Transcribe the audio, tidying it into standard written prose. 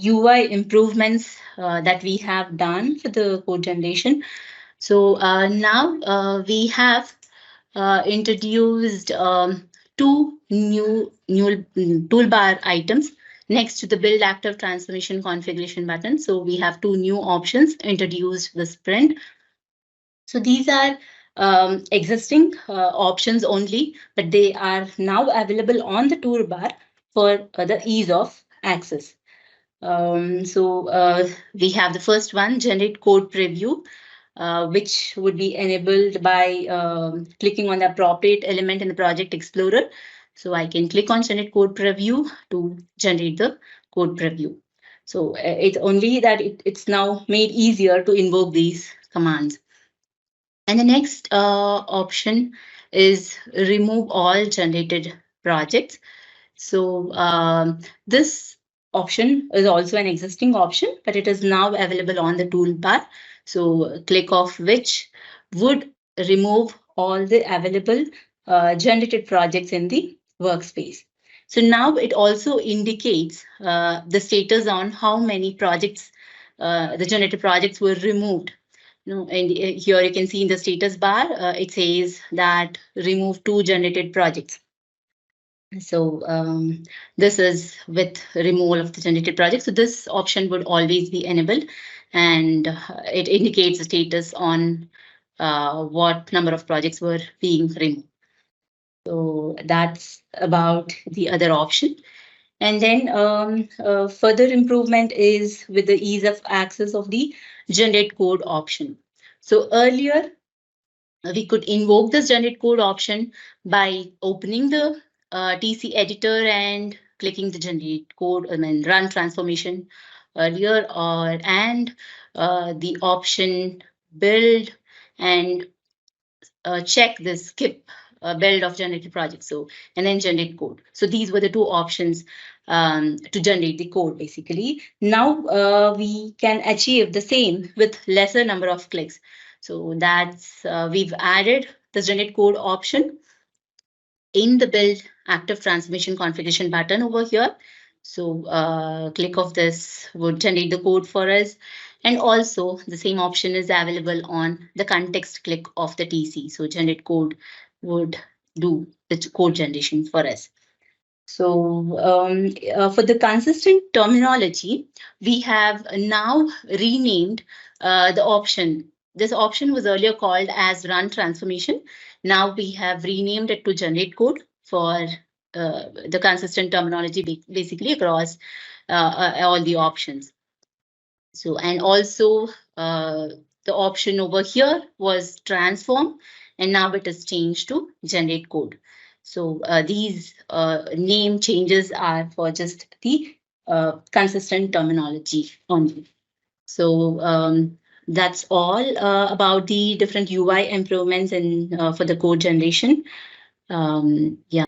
UI improvements that we have done for the code generation. So now we have introduced two new toolbar items next to the build active transformation configuration button. So we have two new options introduced with Sprint. So these are existing options only, but they are now available on the toolbar for the ease of access. So we have the first one, generate code preview, which would be enabled by clicking on the appropriate element in the project explorer. So I can click on generate code preview to generate the code preview. So it's only that it's now made easier to invoke these commands. And the next option is remove all generated projects. So this option is also an existing option, but it is now available on the toolbar. So click of which would remove all the available generated projects in the workspace. So now it also indicates the status on how many projects, the generated projects were removed. And here you can see in the status bar, it says that remove 2 generated projects. So this is with removal of the generated project. So this option would always be enabled, and it indicates the status on what number of projects were being removed. So that's about the other option. And then further improvement is with the ease of access of the generate code option. So earlier, we could invoke this generate code option by opening the TC editor and clicking the generate code and then run transformation earlier, and the option build and check the skip build of generated project. So and then generate code. So these were the two options to generate the code basically. Now we can achieve the same with lesser number of clicks. So that's we've added the generate code option in the build active transformation configuration button over here. So click of this would generate the code for us. And also the same option is available on the context click of the TC. So generate code would do the code generation for us. So for the consistent terminology, we have now renamed the option. This option was earlier called as run transformation. Now we have renamed it to generate code for the consistent terminology basically across all the options. So and also the option over here was transform, and now it is changed to generate code. So these name changes are for just the consistent terminology only. So that's all about the different UI improvements and for the code generation. Yeah.